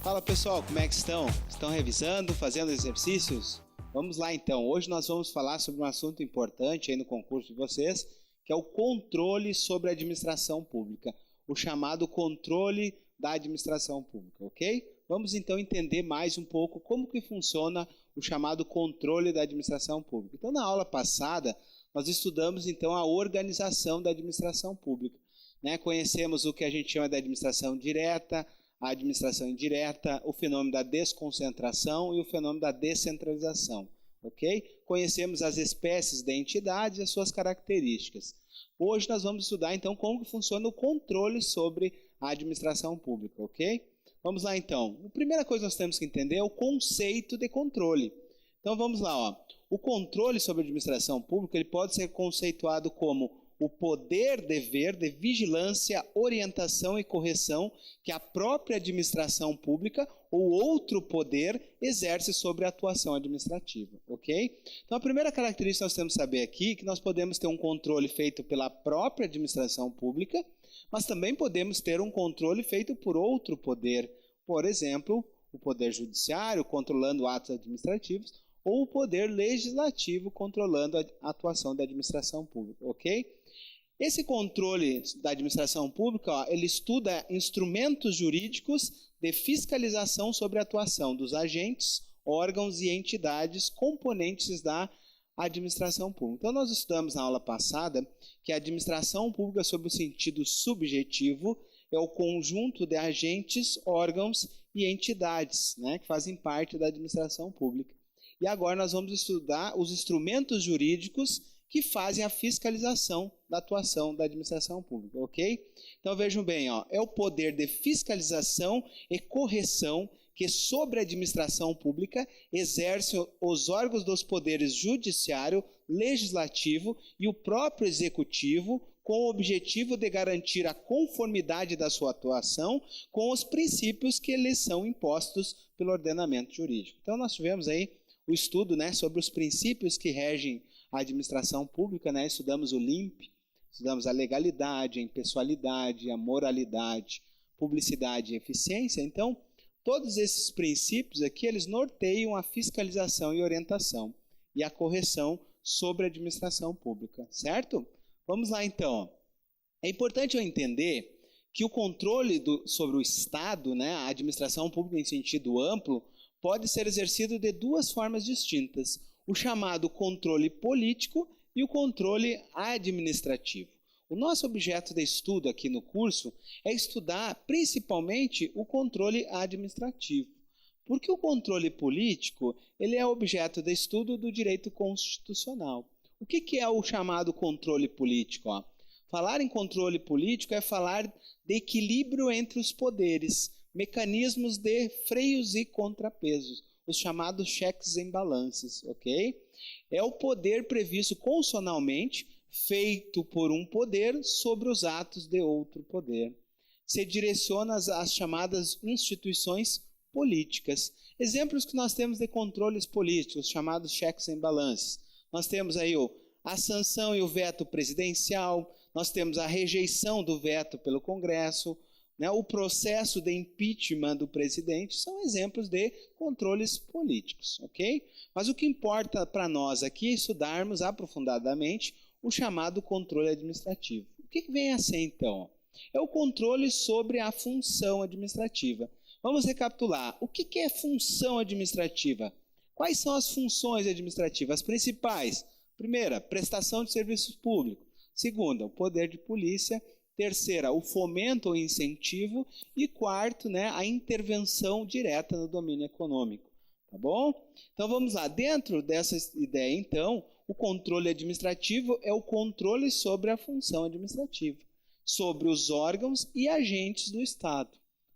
Fala pessoal, como é que estão? Estão revisando, fazendo exercícios? Vamos lá então, hoje nós vamos falar sobre um assunto importante aí no concurso de vocês, que é o controle sobre a administração pública, o chamado controle da administração pública, ok? Vamos então entender mais um pouco como que funciona o chamado controle da administração pública. Então na aula passada, nós estudamos então a organização da administração pública, né? Conhecemos o que a gente chama de administração direta, a administração indireta, o fenômeno da desconcentração e o fenômeno da descentralização, ok? Conhecemos as espécies de entidades e as suas características. Hoje nós vamos estudar então como que funciona o controle sobre a administração pública, ok? Vamos lá então. A primeira coisa que nós temos que entender é o conceito de controle. Então vamos lá, ó. O controle sobre a administração pública ele pode ser conceituado como o poder-dever de vigilância, orientação e correção que a própria administração pública ou outro poder exerce sobre a atuação administrativa, ok? Então a primeira característica que nós temos que saber aqui é que nós podemos ter um controle feito pela própria administração pública, mas também podemos ter um controle feito por outro poder, por exemplo, o poder judiciário controlando atos administrativos ou o poder legislativo controlando a atuação da administração pública, ok? Esse controle da administração pública, ó, ele estuda instrumentos jurídicos de fiscalização sobre a atuação dos agentes, órgãos e entidades componentes da administração pública. Então, nós estudamos na aula passada que a administração pública, sob o sentido subjetivo, é o conjunto de agentes, órgãos e entidades, né, que fazem parte da administração pública. E agora nós vamos estudar os instrumentos jurídicos que fazem a fiscalização da atuação da administração pública, ok? Então vejam bem, ó, é o poder de fiscalização e correção que sobre a administração pública exerce os órgãos dos poderes judiciário, legislativo e o próprio executivo com o objetivo de garantir a conformidade da sua atuação com os princípios que lhes são impostos pelo ordenamento jurídico. Então nós tivemos aí o estudo, né, sobre os princípios que regem a administração pública, né? Estudamos o LIMP, estudamos a legalidade, a impessoalidade, a moralidade, publicidade e eficiência. Então, todos esses princípios aqui, eles norteiam a fiscalização e orientação e a correção sobre a administração pública, certo? Vamos lá então. É importante eu entender que o controle sobre o Estado, né, a administração pública em sentido amplo, pode ser exercido de duas formas distintas, o chamado controle político e o controle administrativo. O nosso objeto de estudo aqui no curso é estudar principalmente o controle administrativo, porque o controle político ele é objeto de estudo do direito constitucional. O que é o chamado controle político? Ó? Falar em controle político é falar de equilíbrio entre os poderes, mecanismos de freios e contrapesos, os chamados checks and balances, ok? É o poder previsto constitucionalmente, feito por um poder sobre os atos de outro poder. Se direciona às chamadas instituições políticas. Exemplos que nós temos de controles políticos, chamados checks and balances. Nós temos aí a sanção e o veto presidencial, nós temos a rejeição do veto pelo Congresso, né, o processo de impeachment do presidente são exemplos de controles políticos, ok? Mas o que importa para nós aqui é estudarmos aprofundadamente o chamado controle administrativo. O que vem a ser então? É o controle sobre a função administrativa. Vamos recapitular. O que é função administrativa? Quais são as funções administrativas? As principais. Primeira, prestação de serviços públicos. Segunda, o poder de polícia. Terceira, o fomento ou incentivo. E quarto, né, a intervenção direta no domínio econômico. Tá bom? Então vamos lá. Dentro dessa ideia, então, o controle administrativo é o controle sobre a função administrativa, sobre os órgãos e agentes do Estado.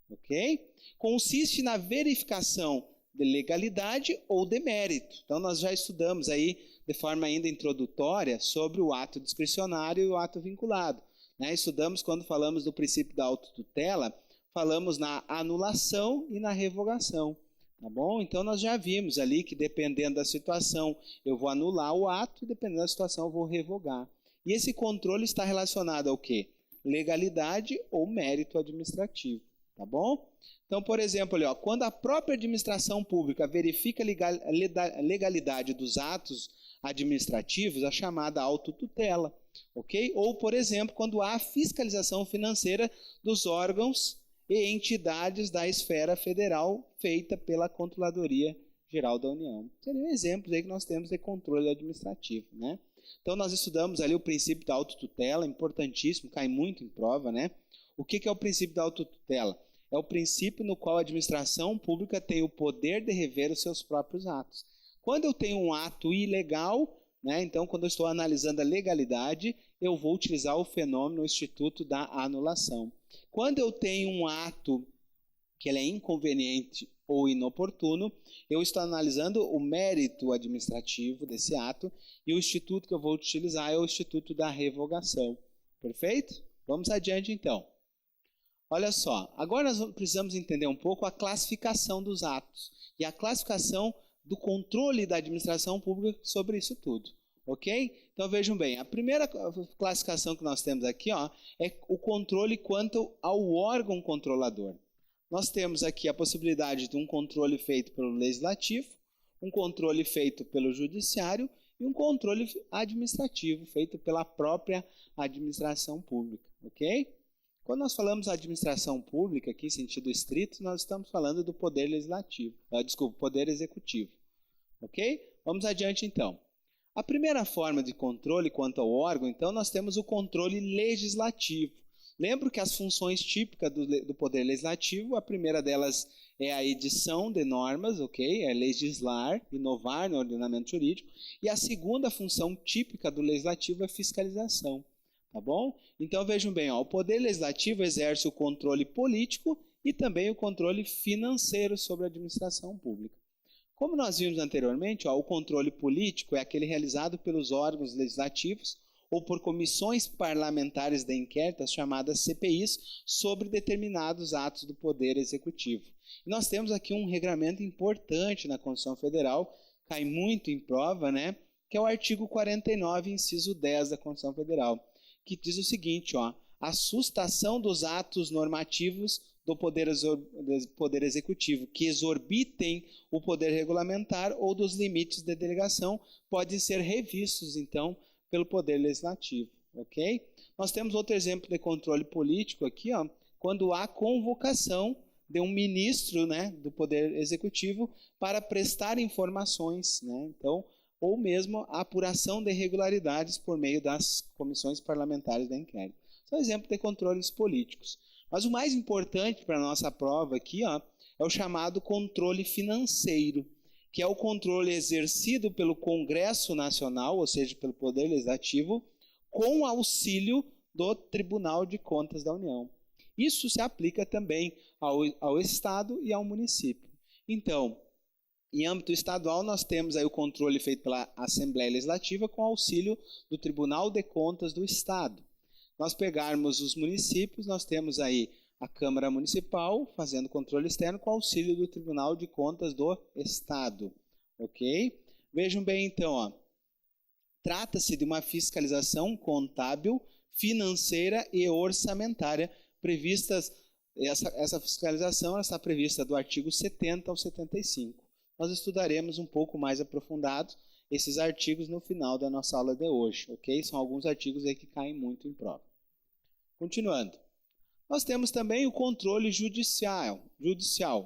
Ok? Consiste na verificação de legalidade ou de mérito. Então nós já estudamos aí de forma ainda introdutória sobre o ato discricionário e o ato vinculado. Né? Estudamos quando falamos do princípio da autotutela, falamos na anulação e na revogação. Tá bom? Então nós já vimos ali que dependendo da situação eu vou anular o ato e dependendo da situação eu vou revogar. E esse controle está relacionado ao quê? Legalidade ou mérito administrativo. tá bom? Então, por exemplo, ali, ó, quando a própria administração pública verifica a legalidade dos atos administrativos, a chamada autotutela, ok? Ou, por exemplo, quando há fiscalização financeira dos órgãos e entidades da esfera federal feita pela Controladoria Geral da União. Seriam exemplos aí que nós temos de controle administrativo, né? Então, nós estudamos ali o princípio da autotutela, importantíssimo, cai muito em prova, né? O que é o princípio da autotutela? É o princípio no qual a administração pública tem o poder de rever os seus próprios atos. Quando eu tenho um ato ilegal, né, então, quando eu estou analisando a legalidade, eu vou utilizar o fenômeno, o instituto da anulação. Quando eu tenho um ato que ele é inconveniente ou inoportuno, eu estou analisando o mérito administrativo desse ato e o instituto que eu vou utilizar é o instituto da revogação. Perfeito? Vamos adiante, então. Olha só, agora nós precisamos entender um pouco a classificação dos atos e a classificação do controle da administração pública sobre isso tudo, ok? Então vejam bem, a primeira classificação que nós temos aqui, ó, é o controle quanto ao órgão controlador. Nós temos aqui a possibilidade de um controle feito pelo legislativo, um controle feito pelo judiciário e um controle administrativo feito pela própria administração pública, ok? Quando nós falamos administração pública, aqui em sentido estrito, nós estamos falando do poder legislativo, poder executivo, ok? Vamos adiante então. A primeira forma de controle quanto ao órgão, então, nós temos o controle legislativo. Lembro que as funções típicas do poder legislativo, a primeira delas é a edição de normas, ok? É legislar, inovar no ordenamento jurídico. E a segunda função típica do legislativo é fiscalização. Tá bom? Então vejam bem, ó, o poder legislativo exerce o controle político e também o controle financeiro sobre a administração pública. Como nós vimos anteriormente, ó, o controle político é aquele realizado pelos órgãos legislativos ou por comissões parlamentares de inquérito, as chamadas CPIs, sobre determinados atos do poder executivo. E nós temos aqui um regramento importante na Constituição Federal, cai muito em prova, né? Que é o artigo 49, inciso 10 da Constituição Federal, que diz o seguinte, ó, a sustação dos atos normativos do poder executivo que exorbitem o poder regulamentar ou dos limites de delegação podem ser revistos, então, pelo poder legislativo, ok? Nós temos outro exemplo de controle político aqui, ó, quando há convocação de um ministro, né, do poder executivo para prestar informações, né? Então, ou mesmo a apuração de irregularidades por meio das comissões parlamentares da inquérito. São exemplos de controles políticos. Mas o mais importante para a nossa prova aqui, ó, é o chamado controle financeiro, que é o controle exercido pelo Congresso Nacional, ou seja, pelo Poder Legislativo, com auxílio do Tribunal de Contas da União. Isso se aplica também ao Estado e ao município. Então, em âmbito estadual, nós temos aí o controle feito pela Assembleia Legislativa com auxílio do Tribunal de Contas do Estado. Nós pegarmos os municípios, nós temos aí a Câmara Municipal fazendo controle externo com auxílio do Tribunal de Contas do Estado, ok? Vejam bem então, ó, trata-se de uma fiscalização contábil, financeira e orçamentária previstas, essa fiscalização está prevista do artigo 70 ao 75. Nós estudaremos um pouco mais aprofundado esses artigos no final da nossa aula de hoje, ok? São alguns artigos aí que caem muito em prova. Continuando. Nós temos também o controle judicial,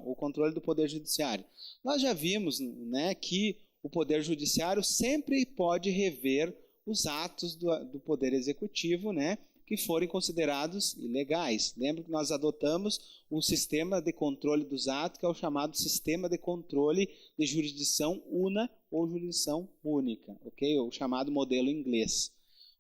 o controle do Poder Judiciário. Nós já vimos, né, que o Poder Judiciário sempre pode rever os atos do Poder Executivo, né, que forem considerados ilegais. Lembra que nós adotamos o sistema de controle dos atos, que é o chamado sistema de controle de jurisdição una ou jurisdição única, ok? O chamado modelo inglês.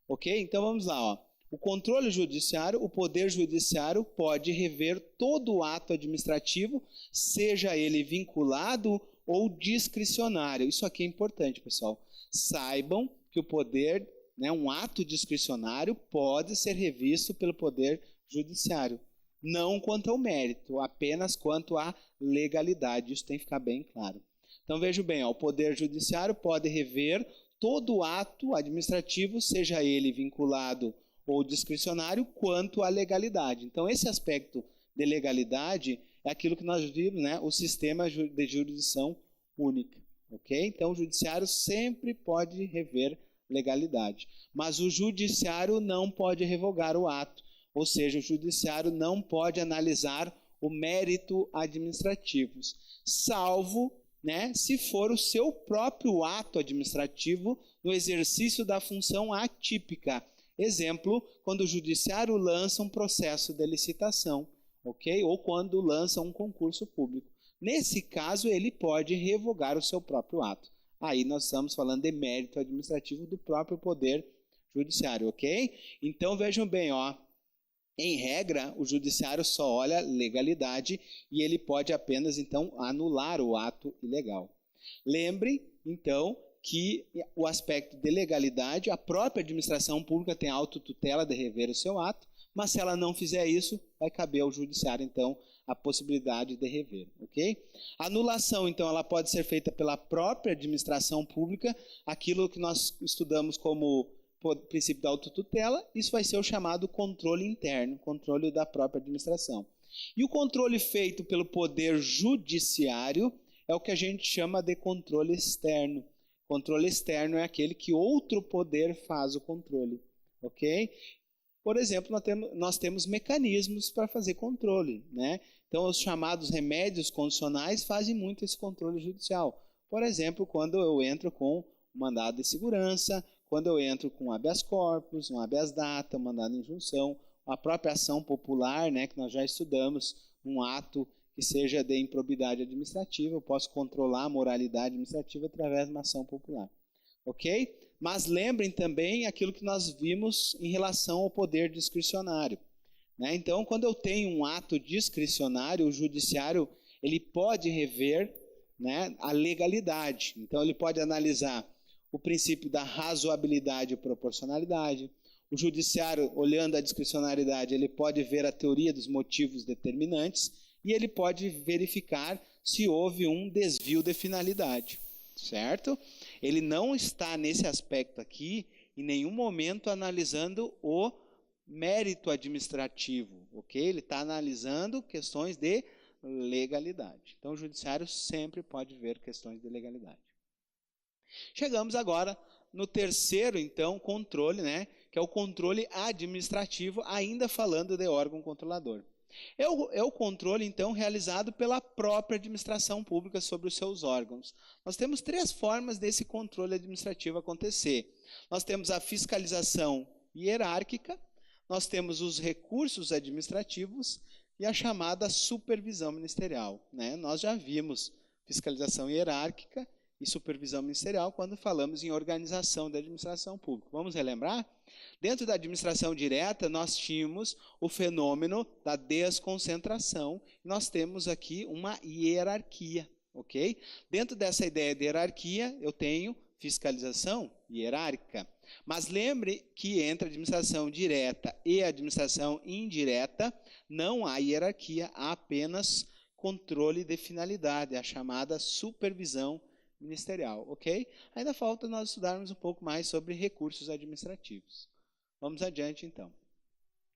Ok? Então vamos lá, ó. O controle judiciário, o Poder Judiciário pode rever todo o ato administrativo, seja ele vinculado ou discricionário. Isso aqui é importante, pessoal. Saibam que o poder, né, um ato discricionário pode ser revisto pelo Poder Judiciário. Não quanto ao mérito, apenas quanto à legalidade. Isso tem que ficar bem claro. Então vejam bem, ó, o Poder Judiciário pode rever todo ato administrativo, seja ele vinculado ou discricionário, quanto à legalidade. Então esse aspecto de legalidade é aquilo que nós vimos, né? O sistema de jurisdição única. Ok? Então, o judiciário sempre pode rever legalidade. Mas o judiciário não pode revogar o ato. Ou seja, o judiciário não pode analisar o mérito administrativo, salvo, né, se for o seu próprio ato administrativo no exercício da função atípica. Exemplo, quando o judiciário lança um processo de licitação, ok? Ou quando lança um concurso público. Nesse caso, ele pode revogar o seu próprio ato. Aí nós estamos falando de mérito administrativo do próprio poder judiciário, ok? Então vejam bem, ó, em regra, o judiciário só olha legalidade e ele pode apenas, então, anular o ato ilegal. Lembre, então, que o aspecto de legalidade, a própria administração pública tem autotutela de rever o seu ato, mas se ela não fizer isso, vai caber ao judiciário, então, a possibilidade de rever, ok? A anulação, então, ela pode ser feita pela própria administração pública, aquilo que nós estudamos como princípio da autotutela, isso vai ser o chamado controle interno, controle da própria administração. E o controle feito pelo poder judiciário é o que a gente chama de controle externo. Controle externo é aquele que outro poder faz o controle, ok? Por exemplo, nós temos mecanismos para fazer controle, né? Então, os chamados remédios condicionais fazem muito esse controle judicial. Por exemplo, quando eu entro com um mandado de segurança, quando eu entro com um habeas corpus, um habeas data, um mandado de injunção, a própria ação popular, né, que nós já estudamos, um ato que seja de improbidade administrativa, eu posso controlar a moralidade administrativa através de uma ação popular. Ok? Mas lembrem também aquilo que nós vimos em relação ao poder discricionário. Né? Então, quando eu tenho um ato discricionário, o judiciário ele pode rever, né, a legalidade. Então, ele pode analisar o princípio da razoabilidade e proporcionalidade. O judiciário, olhando a discricionariedade, ele pode ver a teoria dos motivos determinantes e ele pode verificar se houve um desvio de finalidade, certo? Ele não está nesse aspecto aqui, em nenhum momento, analisando o mérito administrativo, ok? Ele está analisando questões de legalidade. Então, o judiciário sempre pode ver questões de legalidade. Chegamos agora no terceiro, então, controle, né, que é o controle administrativo, ainda falando de órgão controlador. É o controle, então, realizado pela própria administração pública sobre os seus órgãos. Nós temos três formas desse controle administrativo acontecer. Nós temos a fiscalização hierárquica, nós temos os recursos administrativos e a chamada supervisão ministerial. Né? Nós já vimos fiscalização hierárquica e supervisão ministerial quando falamos em organização da administração pública. Vamos relembrar? Dentro da administração direta, nós tínhamos o fenômeno da desconcentração. Nós temos aqui uma hierarquia, ok? Dentro dessa ideia de hierarquia, eu tenho fiscalização hierárquica. Mas lembre que entre a administração direta e a administração indireta, não há hierarquia, há apenas controle de finalidade, a chamada supervisão ministerial, ok? Ainda falta nós estudarmos um pouco mais sobre recursos administrativos. Vamos adiante, então.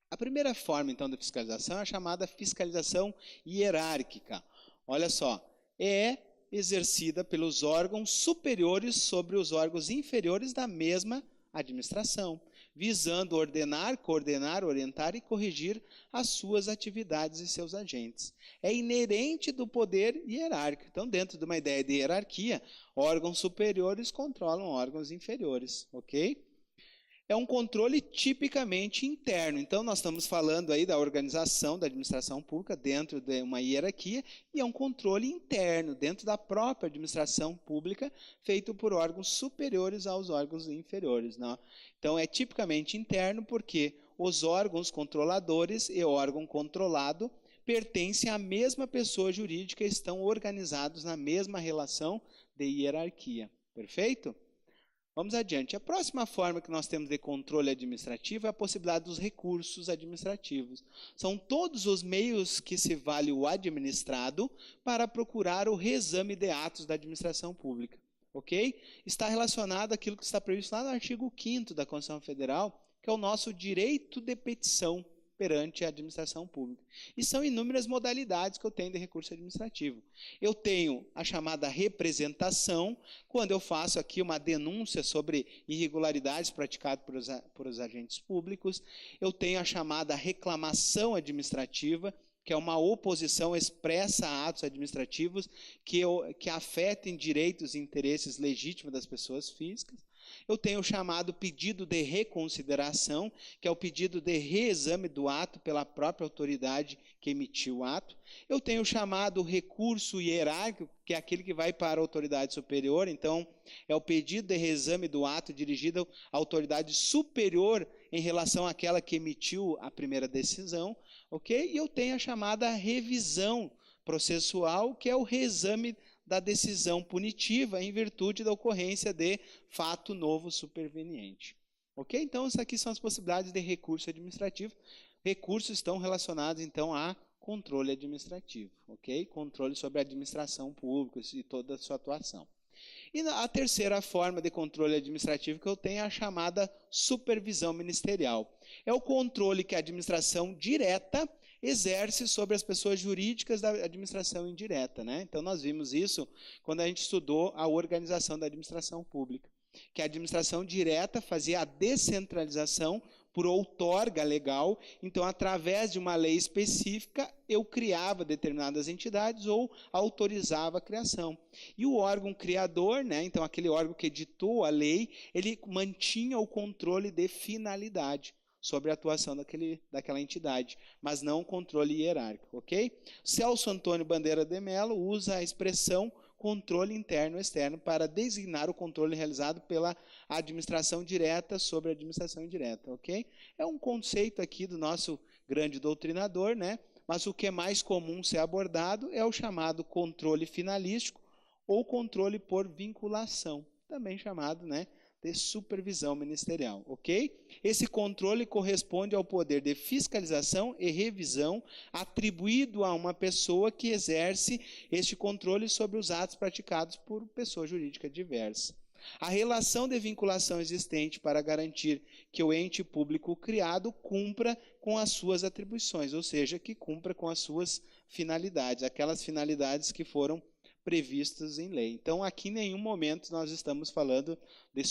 A primeira forma, então, de fiscalização é a chamada fiscalização hierárquica. Olha só, é exercida pelos órgãos superiores sobre os órgãos inferiores da mesma administração, visando ordenar, coordenar, orientar e corrigir as suas atividades e seus agentes. É inerente do poder hierárquico. Então, dentro de uma ideia de hierarquia, órgãos superiores controlam órgãos inferiores, ok? É um controle tipicamente interno. Então, nós estamos falando aí da organização da administração pública dentro de uma hierarquia e é um controle interno, dentro da própria administração pública, feito por órgãos superiores aos órgãos inferiores. Não? Então, é tipicamente interno porque os órgãos controladores e o órgão controlado pertencem à mesma pessoa jurídica e estão organizados na mesma relação de hierarquia. Perfeito? Vamos adiante. A próxima forma que nós temos de controle administrativo é a possibilidade dos recursos administrativos. São todos os meios que se vale o administrado para procurar o reexame de atos da administração pública. Ok? Está relacionado àquilo que está previsto lá no artigo 5º da Constituição Federal, que é o nosso direito de petição. perante a administração pública. E são inúmeras modalidades que eu tenho de recurso administrativo. Eu tenho a chamada representação, quando eu faço aqui uma denúncia sobre irregularidades praticadas por os agentes públicos. Eu tenho a chamada reclamação administrativa, que é uma oposição expressa a atos administrativos que afetem direitos e interesses legítimos das pessoas físicas. Eu tenho o chamado pedido de reconsideração, que é o pedido de reexame do ato pela própria autoridade que emitiu o ato. Eu tenho o chamado recurso hierárquico, que é aquele que vai para a autoridade superior. Então, é o pedido de reexame do ato dirigido à autoridade superior em relação àquela que emitiu a primeira decisão. Ok? E eu tenho a chamada revisão processual, que é o reexame da decisão punitiva em virtude da ocorrência de fato novo superveniente. Ok? Então, essas aqui são as possibilidades de recurso administrativo. Recursos estão relacionados, então, a controle administrativo. Ok? Controle sobre a administração pública e toda a sua atuação. E a terceira forma de controle administrativo que eu tenho é a chamada supervisão ministerial. É o controle que a administração direta exerce sobre as pessoas jurídicas da administração indireta, né? Então, nós vimos isso quando a gente estudou a organização da administração pública, que a administração direta fazia a descentralização por outorga legal. Então, através de uma lei específica, eu criava determinadas entidades ou autorizava a criação. E o órgão criador, né, então aquele órgão que editou a lei, ele mantinha o controle de finalidade sobre a atuação daquela entidade, mas não o controle hierárquico, ok? Celso Antônio Bandeira de Mello usa a expressão controle interno e externo para designar o controle realizado pela administração direta sobre a administração indireta, ok? É um conceito aqui do nosso grande doutrinador, né? Mas o que é mais comum ser abordado é o chamado controle finalístico ou controle por vinculação, também chamado, né, de supervisão ministerial, ok? Esse controle corresponde ao poder de fiscalização e revisão atribuído a uma pessoa que exerce este controle sobre os atos praticados por pessoa jurídica diversa. A relação de vinculação existente para garantir que o ente público criado cumpra com as suas atribuições, ou seja, que cumpra com as suas finalidades, aquelas finalidades que foram previstas em lei. Então, aqui em nenhum momento nós estamos falando de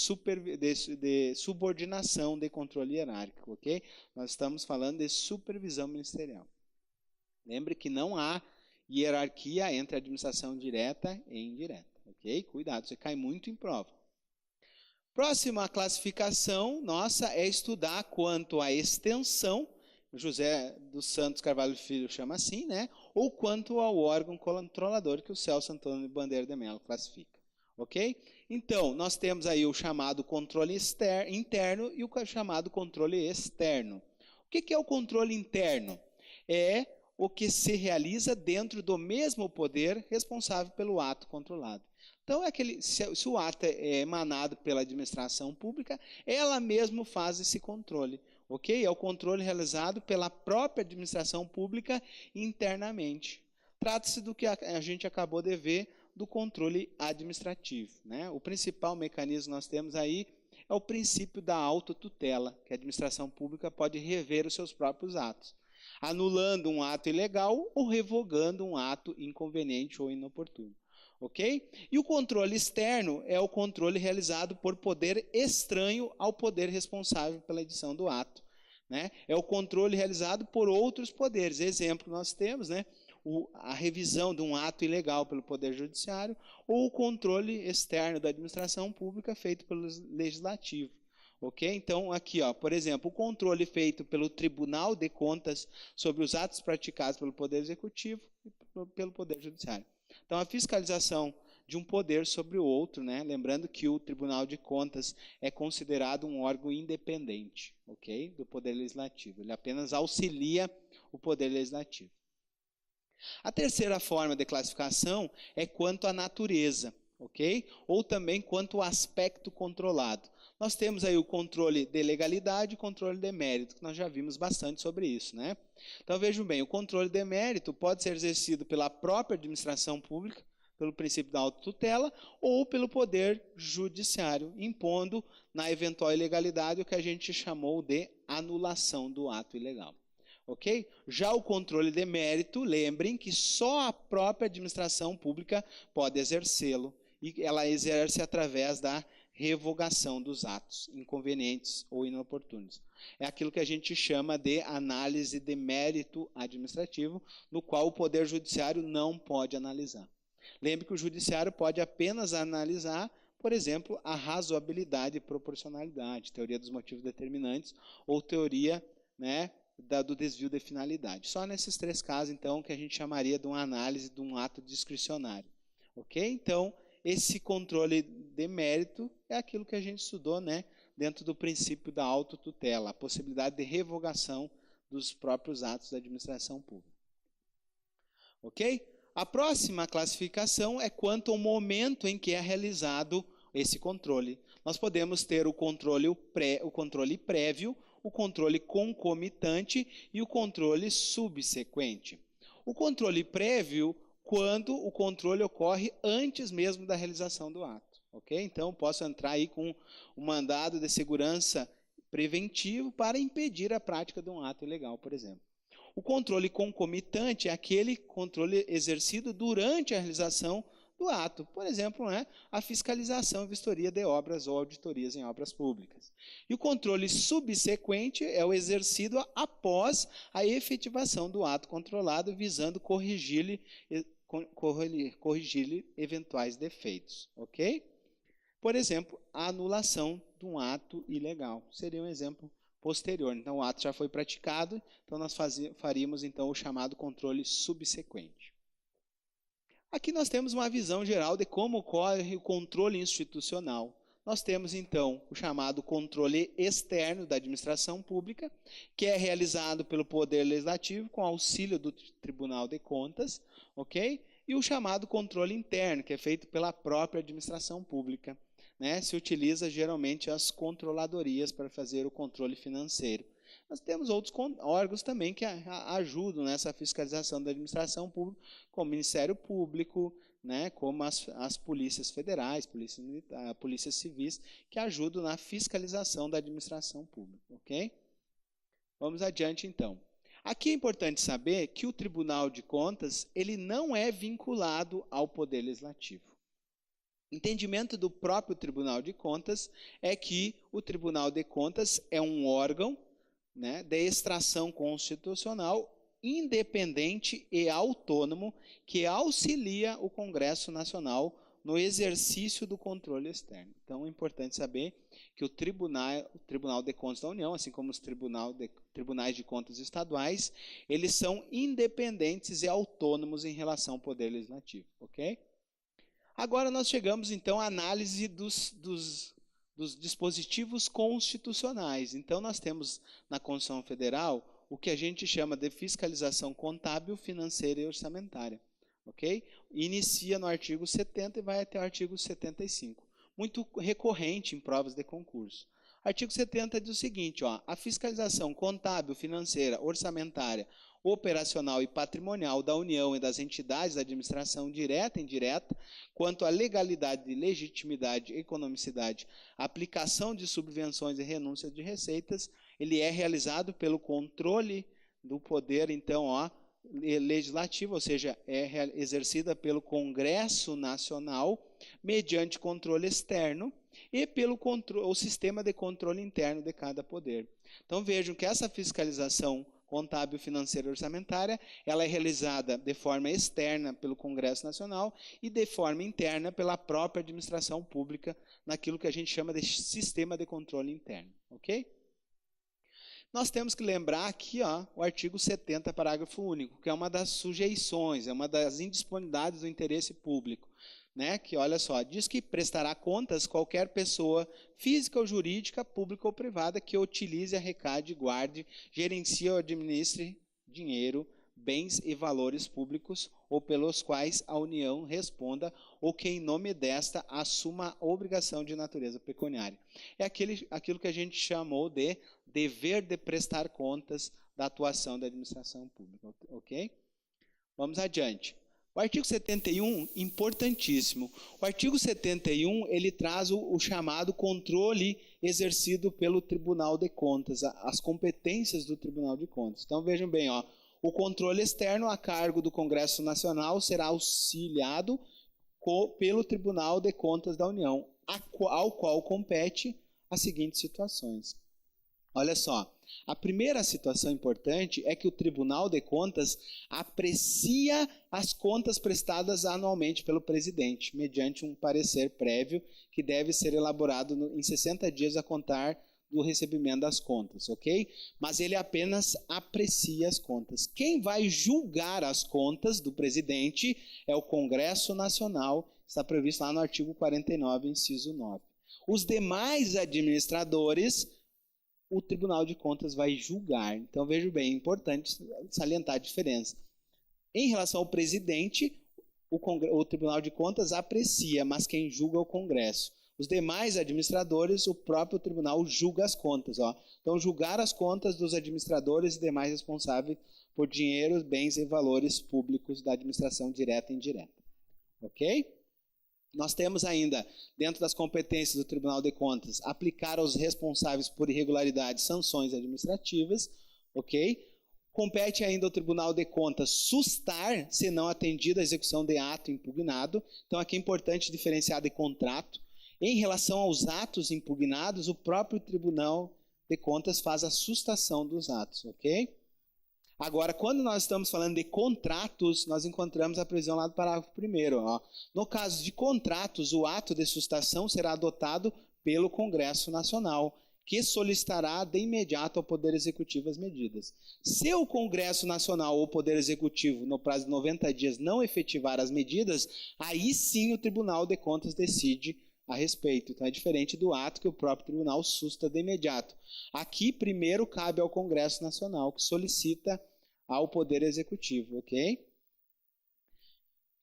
subordinação de controle hierárquico, ok? Nós estamos falando de supervisão ministerial. Lembre que não há hierarquia entre administração direta e indireta, ok? Cuidado, você cai muito em prova. Próxima classificação nossa é estudar quanto à extensão, José dos Santos Carvalho Filho chama assim, né? Ou quanto ao órgão controlador que o Celso Antônio Bandeira de Mello classifica, ok? Então, nós temos aí o chamado controle interno e o chamado controle externo. O que é o controle interno? É o que se realiza dentro do mesmo poder responsável pelo ato controlado. Então, se o ato é emanado pela administração pública, ela mesma faz esse controle, ok? É o controle realizado pela própria administração pública internamente. Trata-se do que a gente acabou de ver do controle administrativo, né? O principal mecanismo que nós temos aí é o princípio da autotutela, que a administração pública pode rever os seus próprios atos, anulando um ato ilegal ou revogando um ato inconveniente ou inoportuno. Ok? E o controle externo é o controle realizado por poder estranho ao poder responsável pela edição do ato, né? É o controle realizado por outros poderes. Exemplo, nós temos, né, a revisão de um ato ilegal pelo Poder Judiciário ou o controle externo da administração pública feito pelo Legislativo. Ok? Então, aqui, ó, por exemplo, o controle feito pelo Tribunal de Contas sobre os atos praticados pelo Poder Executivo e pelo Poder Judiciário. Então, a fiscalização de um poder sobre o outro, né? Lembrando que o Tribunal de Contas é considerado um órgão independente, ok? Do Poder Legislativo. Ele apenas auxilia o Poder Legislativo. A terceira forma de classificação é quanto à natureza, ok? Ou também quanto ao aspecto controlado. Nós temos aí o controle de legalidade e o controle de mérito, que nós já vimos bastante sobre isso, né? Então, vejam bem, o controle de mérito pode ser exercido pela própria administração pública, pelo princípio da autotutela, ou pelo poder judiciário, impondo na eventual ilegalidade o que a gente chamou de anulação do ato ilegal. ok? Já o controle de mérito, lembrem que só a própria administração pública pode exercê-lo, e ela exerce através da revogação dos atos inconvenientes ou inoportunos. É aquilo que a gente chama de análise de mérito administrativo, no qual o Poder Judiciário não pode analisar. Lembre que o Judiciário pode apenas analisar, por exemplo, a razoabilidade e proporcionalidade, teoria dos motivos determinantes ou teoria, né, do desvio de finalidade. Só nesses 3 casos, então, que a gente chamaria de uma análise de um ato discricionário. Ok? Então, esse controle de mérito é aquilo que a gente estudou, né, dentro do princípio da autotutela, a possibilidade de revogação dos próprios atos da administração pública. Ok? A próxima classificação é quanto ao momento em que é realizado esse controle. Nós podemos ter o controle prévio, o controle concomitante e o controle subsequente. O controle prévio, quando o controle ocorre antes mesmo da realização do ato. Ok? Então, posso entrar aí com um mandado de segurança preventivo para impedir a prática de um ato ilegal, por exemplo. O controle concomitante é aquele controle exercido durante a realização do ato. Por exemplo, né, a fiscalização e vistoria de obras ou auditorias em obras públicas. E o controle subsequente é o exercido após a efetivação do ato controlado, visando corrigir-lhe eventuais defeitos. Ok? Por exemplo, a anulação de um ato ilegal. Seria um exemplo posterior. Então, o ato já foi praticado, então nós faríamos então o chamado controle subsequente. Aqui nós temos uma visão geral de como ocorre o controle institucional. Nós temos então o chamado controle externo da administração pública, que é realizado pelo Poder Legislativo com auxílio do Tribunal de Contas, ok? E o chamado controle interno, que é feito pela própria administração pública. Né, se utiliza geralmente as controladorias para fazer o controle financeiro. Nós temos outros órgãos também que ajudam nessa fiscalização da administração pública, como o Ministério Público, né, como as polícias federais, polícias civis, que ajudam na fiscalização da administração pública. Ok? Vamos adiante, então. Aqui é importante saber que o Tribunal de Contas ele não é vinculado ao Poder Legislativo. Entendimento do próprio Tribunal de Contas é que o Tribunal de Contas é um órgão, né, de extração constitucional independente e autônomo que auxilia o Congresso Nacional no exercício do controle externo. Então, é importante saber que o Tribunal de Contas da União, assim como os tribunais de contas estaduais, eles são independentes e autônomos em relação ao Poder Legislativo. Ok? Agora nós chegamos, então, à análise dos dispositivos constitucionais. Então, nós temos na Constituição Federal o que a gente chama de fiscalização contábil, financeira e orçamentária. Ok? Inicia no artigo 70 e vai até o artigo 75. Muito recorrente em provas de concurso. Artigo 70 diz o seguinte, ó, a fiscalização contábil, financeira, orçamentária, operacional e patrimonial da União e das entidades da administração direta e indireta, quanto à legalidade, legitimidade, economicidade, aplicação de subvenções e renúncia de receitas, ele é realizado pelo controle do poder, então, ó, legislativo, ou seja, é exercida pelo Congresso Nacional, mediante controle externo, e pelo o sistema de controle interno de cada poder. Então vejam que essa fiscalização contábil, financeira e orçamentária, ela é realizada de forma externa pelo Congresso Nacional e de forma interna pela própria administração pública, naquilo que a gente chama de sistema de controle interno. Ok? Nós temos que lembrar aqui, ó, o artigo 70, parágrafo único, que é uma das sujeições, é uma das indisponibilidades do interesse público. Né, que, olha só, diz que prestará contas qualquer pessoa física ou jurídica, pública ou privada, que utilize, arrecade, guarde, gerencie ou administre dinheiro, bens e valores públicos, ou pelos quais a União responda, ou que em nome desta assuma obrigação de natureza pecuniária. É aquilo que a gente chamou de dever de prestar contas da atuação da administração pública. Ok? Vamos adiante. O artigo 71, importantíssimo. O artigo 71, ele traz o chamado controle exercido pelo Tribunal de Contas, as competências do Tribunal de Contas. Então, vejam bem, o controle externo a cargo do Congresso Nacional será auxiliado pelo Tribunal de Contas da União, ao qual compete as seguintes situações. Olha só, a primeira situação importante é que o Tribunal de Contas aprecia as contas prestadas anualmente pelo presidente, mediante um parecer prévio que deve ser elaborado em 60 dias a contar do recebimento das contas, ok? Mas ele apenas aprecia as contas. Quem vai julgar as contas do presidente é o Congresso Nacional, está previsto lá no artigo 49, inciso 9. Os demais administradores, o Tribunal de Contas vai julgar. Então, veja bem, é importante salientar a diferença. Em relação ao presidente, o Tribunal de Contas aprecia, mas quem julga é o Congresso. Os demais administradores, o próprio tribunal julga as contas. Então, julgar as contas dos administradores e demais responsáveis por dinheiro, bens e valores públicos da administração direta e indireta. Ok? Nós temos ainda, dentro das competências do Tribunal de Contas, aplicar aos responsáveis por irregularidades sanções administrativas, ok? Compete ainda ao Tribunal de Contas sustar, se não atendida a execução de ato impugnado. Então, aqui é importante diferenciar de contrato. Em relação aos atos impugnados, o próprio Tribunal de Contas faz a sustação dos atos, ok? Agora, quando nós estamos falando de contratos, nós encontramos a previsão lá do parágrafo 1º. No caso de contratos, o ato de sustação será adotado pelo Congresso Nacional, que solicitará de imediato ao Poder Executivo as medidas. Se o Congresso Nacional ou o Poder Executivo, no prazo de 90 dias, não efetivar as medidas, aí sim o Tribunal de Contas decide a respeito. Então, é diferente do ato que o próprio tribunal susta de imediato. Aqui, primeiro, cabe ao Congresso Nacional, que solicita ao Poder Executivo, ok?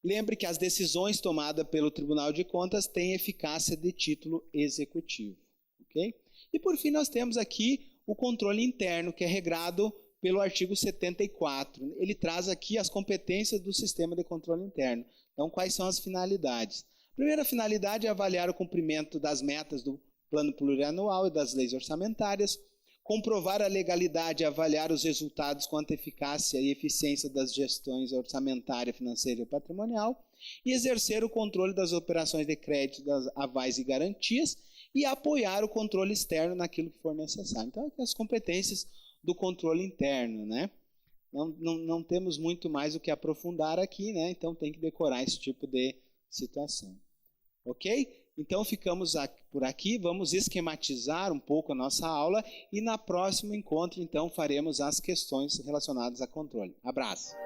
Lembre que as decisões tomadas pelo Tribunal de Contas têm eficácia de título executivo, ok? E, por fim, nós temos aqui o controle interno, que é regrado pelo artigo 74. Ele traz aqui as competências do sistema de controle interno. Então, quais são as finalidades? A primeira finalidade é avaliar o cumprimento das metas do plano plurianual e das leis orçamentárias, comprovar a legalidade e avaliar os resultados quanto à eficácia e eficiência das gestões orçamentária, financeira e patrimonial, e exercer o controle das operações de crédito, das avais e garantias, e apoiar o controle externo naquilo que for necessário. Então, as competências do controle interno, né? Não temos muito mais o que aprofundar aqui, né? Então tem que decorar esse tipo de situação. Ok? Então ficamos por aqui, vamos esquematizar um pouco a nossa aula e na próximo encontro então faremos as questões relacionadas a controle. Abraço!